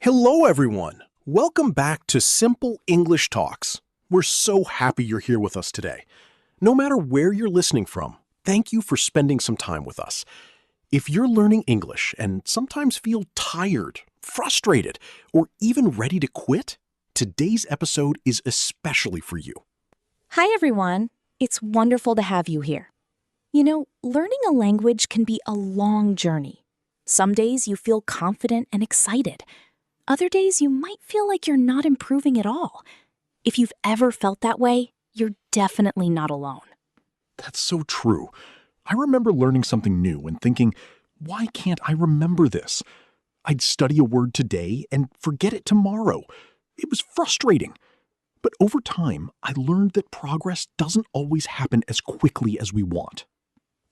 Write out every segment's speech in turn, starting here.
Hello, everyone. Welcome back to Simple English Talks. We're so happy you're here with us today. No matter where you're listening from, thank you for spending some time with us. If you're learning English and sometimes feel tired, frustrated, or even ready to quit, today's episode is especially for you. Hi, everyone. It's wonderful to have you here. You know, learning a language can be a long journey. Some days you feel confident and excited. Other days you might feel like you're not improving at all. If you've ever felt that way, you're definitely not alone. That's so true. I remember learning something new and thinking, why can't I remember this? I'd study a word today and forget it tomorrow. It was frustrating. But over time, I learned that progress doesn't always happen as quickly as we want.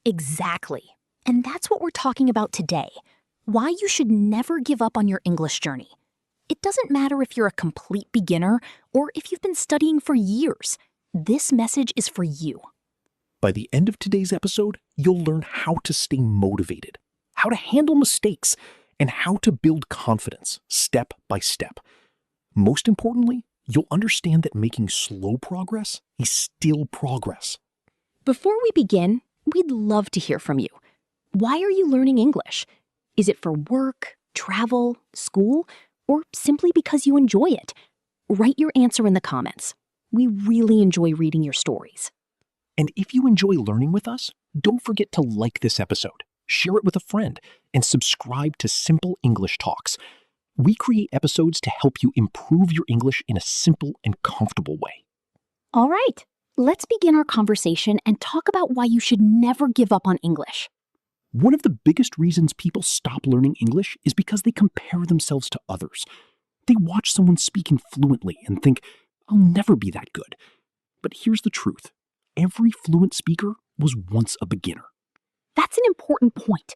Exactly. And that's what we're talking about today. Why you should never give up on your English journey. It doesn't matter if you're a complete beginner or if you've been studying for years. This message is for you. By the end of today's episode, you'll learn how to stay motivated, how to handle mistakes, and how to build confidence step by step. Most importantly, you'll understand that making slow progress is still progress. Before we begin, we'd love to hear from you. Why are you learning English? Is it for work, travel, school, or simply because you enjoy it? Write your answer in the comments. We really enjoy reading your stories. And if you enjoy learning with us, don't forget to like this episode, share it with a friend, and subscribe to Simple English Talks. We create episodes to help you improve your English in a simple and comfortable way. All right, let's begin our conversation and talk about why you should never give up on English. One of the biggest reasons people stop learning English is because they compare themselves to others. They watch someone speaking fluently and think, I'll never be that good. But here's the truth. Every fluent speaker was once a beginner. That's an important point.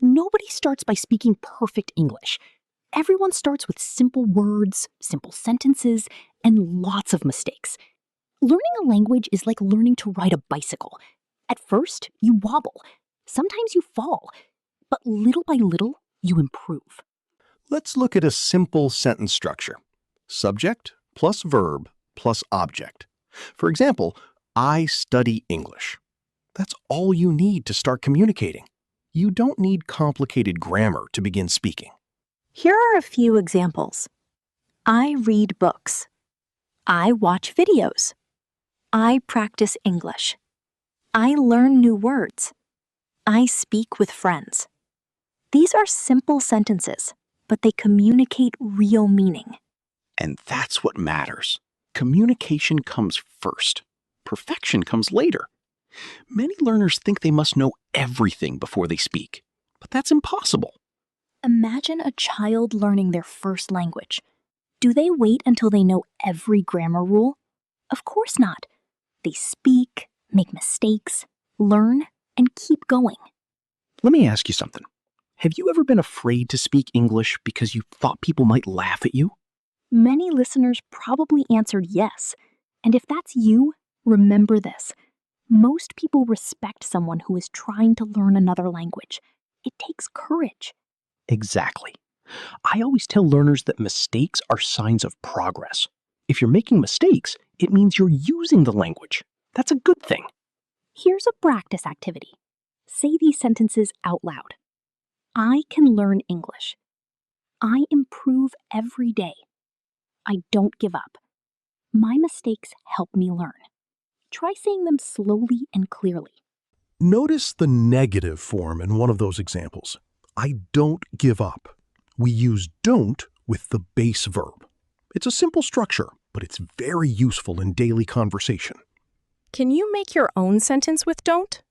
Nobody starts by speaking perfect English. Everyone starts with simple words, simple sentences, and lots of mistakes. Learning a language is like learning to ride a bicycle. At first, you wobble. Sometimes you fall. But little by little, you improve. Let's look at a simple sentence structure. Subject plus verb plus object. For example, I study English. That's all you need to start communicating. You don't need complicated grammar to begin speaking. Here are a few examples. I read books. I watch videos. I practice English. I learn new words. I speak with friends. These are simple sentences, but they communicate real meaning. And that's what matters. Communication comes first. Perfection comes later. Many learners think they must know everything before they speak, but that's impossible. Imagine a child learning their first language. Do they wait until they know every grammar rule? Of course not. They speak, make mistakes, learn, and keep going. Let me ask you something. Have you ever been afraid to speak English because you thought people might laugh at you? Many listeners probably answered yes. And if that's you, remember this. Most people respect someone who is trying to learn another language. It takes courage. Exactly. I always tell learners that mistakes are signs of progress. If you're making mistakes, it means you're using the language. That's a good thing. Here's a practice activity. Say these sentences out loud. I can learn English. I improve every day. I don't give up. My mistakes help me learn. Try saying them slowly and clearly. Notice the negative form in one of those examples. I don't give up. We use don't with the base verb. It's a simple structure, but it's very useful in daily conversation. Can you make your own sentence with don't?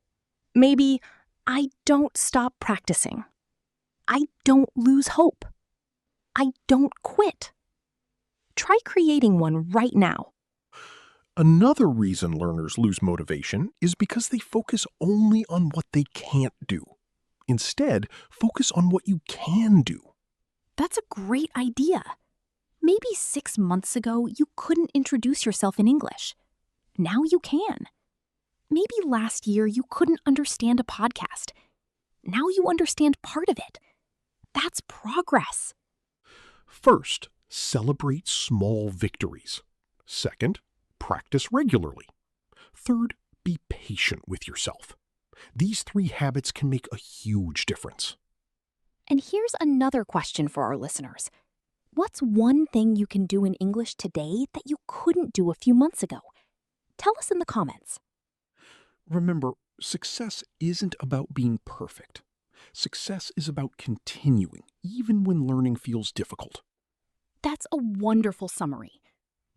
Maybe, I don't stop practicing. I don't lose hope. I don't quit. Try creating one right now. Another reason learners lose motivation is because they focus only on what they can't do. Instead, focus on what you can do. That's a great idea. Maybe 6 months ago, you couldn't introduce yourself in English. Now you can. Maybe last year you couldn't understand a podcast. Now you understand part of it. That's progress. First, celebrate small victories. Second, practice regularly. Third, be patient with yourself. These 3 habits can make a huge difference. And here's another question for our listeners. What's one thing you can do in English today that you couldn't do a few months ago? Tell us in the comments. Remember, success isn't about being perfect. Success is about continuing, even when learning feels difficult. That's a wonderful summary.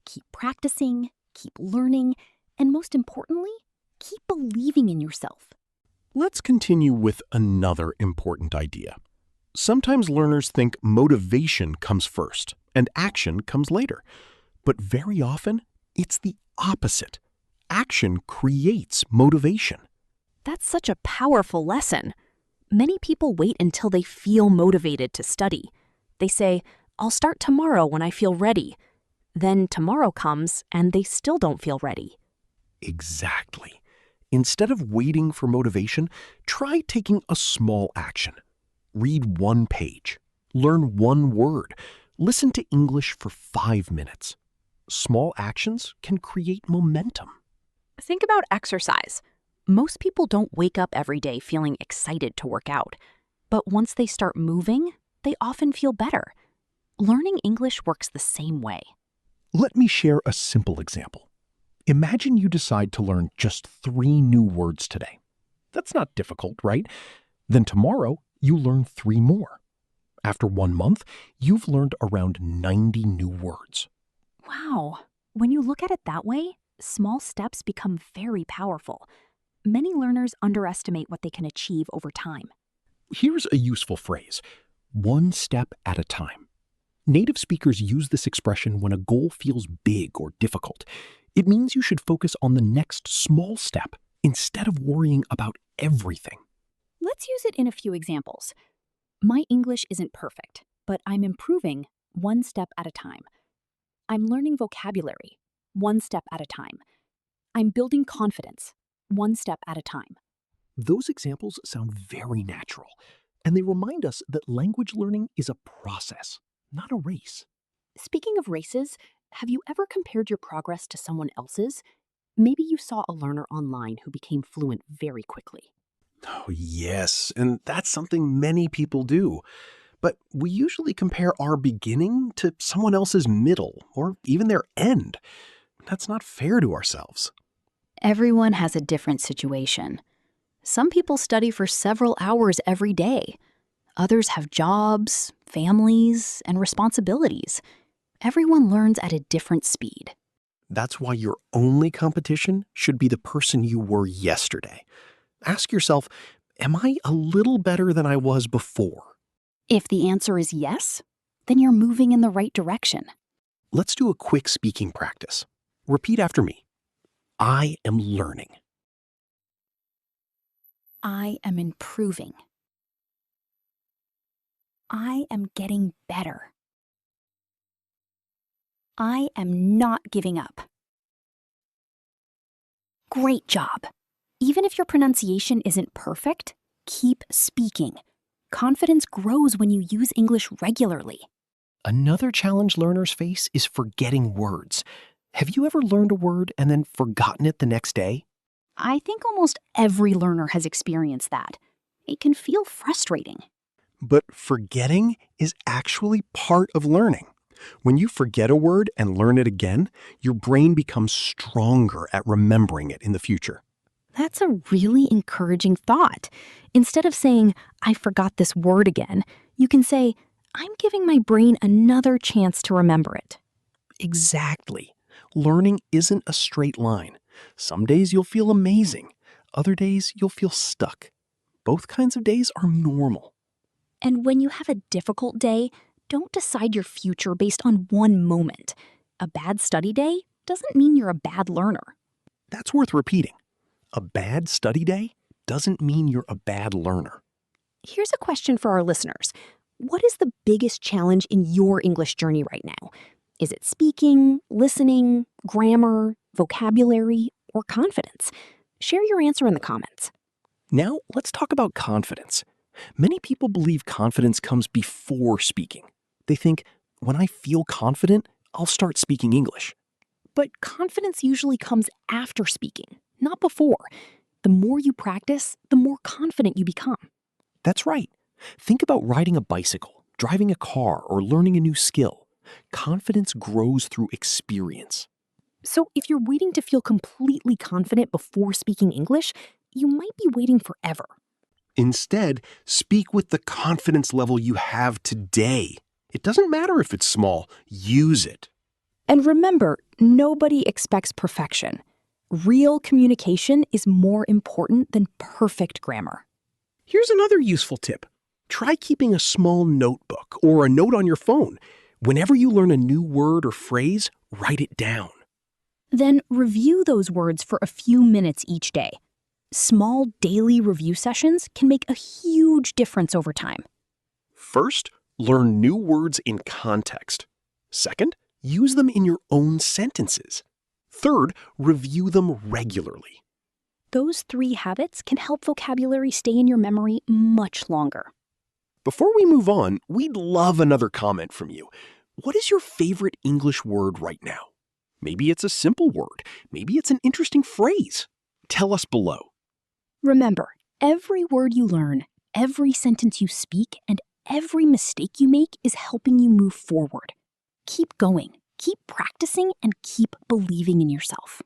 Keep practicing, keep learning, and most importantly, keep believing in yourself. Let's continue with another important idea. Sometimes learners think motivation comes first and action comes later. But very often, it's the opposite. Action creates motivation. That's such a powerful lesson. Many people wait until they feel motivated to study. They say, I'll start tomorrow when I feel ready. Then tomorrow comes and they still don't feel ready. Exactly. Instead of waiting for motivation, try taking a small action. Read 1 page. Learn 1 word. Listen to English for 5 minutes. Small actions can create momentum. Think about exercise. Most people don't wake up every day feeling excited to work out. But once they start moving, they often feel better. Learning English works the same way. Let me share a simple example. Imagine you decide to learn just 3 new words today. That's not difficult, right? Then tomorrow, you learn 3 more. After 1 month, you've learned around 90 new words. Wow. When you look at it that way, small steps become very powerful. Many learners underestimate what they can achieve over time. Here's a useful phrase: 1 step at a time. Native speakers use this expression when a goal feels big or difficult. It means you should focus on the next small step instead of worrying about everything. Let's use it in a few examples. My English isn't perfect, but I'm improving 1 step at a time. I'm learning vocabulary 1 step at a time. I'm building confidence 1 step at a time. Those examples sound very natural, and they remind us that language learning is a process, not a race. Speaking of races, have you ever compared your progress to someone else's? Maybe you saw a learner online who became fluent very quickly. Oh, yes, and that's something many people do. But we usually compare our beginning to someone else's middle or even their end. That's not fair to ourselves. Everyone has a different situation. Some people study for several hours every day. Others have jobs, families, and responsibilities. Everyone learns at a different speed. That's why your only competition should be the person you were yesterday. Ask yourself, am I a little better than I was before? If the answer is yes, then you're moving in the right direction. Let's do a quick speaking practice. Repeat after me. I am learning. I am improving. I am getting better. I am not giving up. Great job. Even if your pronunciation isn't perfect, keep speaking. Confidence grows when you use English regularly. Another challenge learners face is forgetting words. Have you ever learned a word and then forgotten it the next day? I think almost every learner has experienced that. It can feel frustrating. But forgetting is actually part of learning. When you forget a word and learn it again, your brain becomes stronger at remembering it in the future. That's a really encouraging thought. Instead of saying, I forgot this word again, you can say, I'm giving my brain another chance to remember it. Exactly. Learning isn't a straight line. Some days you'll feel amazing. Other days you'll feel stuck. Both kinds of days are normal. And when you have a difficult day, don't decide your future based on one moment. A bad study day doesn't mean you're a bad learner. That's worth repeating. A bad study day doesn't mean you're a bad learner. Here's a question for our listeners. What is the biggest challenge in your English journey right now? Is it speaking, listening, grammar, vocabulary, or confidence? Share your answer in the comments. Now, let's talk about confidence. Many people believe confidence comes before speaking. They think, when I feel confident, I'll start speaking English. But confidence usually comes after speaking, not before. The more you practice, the more confident you become. That's right. Think about riding a bicycle, driving a car, or learning a new skill. Confidence grows through experience. So if you're waiting to feel completely confident before speaking English, you might be waiting forever. Instead, speak with the confidence level you have today. It doesn't matter if it's small, use it. And remember, nobody expects perfection. Real communication is more important than perfect grammar. Here's another useful tip. Try keeping a small notebook or a note on your phone. Whenever you learn a new word or phrase, write it down. Then review those words for a few minutes each day. Small daily review sessions can make a huge difference over time. First, learn new words in context. Second, use them in your own sentences. Third, review them regularly. Those 3 habits can help vocabulary stay in your memory much longer. Before we move on, we'd love another comment from you. What is your favorite English word right now? Maybe it's a simple word. Maybe it's an interesting phrase. Tell us below. Remember, every word you learn, every sentence you speak, and every mistake you make is helping you move forward. Keep going, keep practicing, and keep believing in yourself.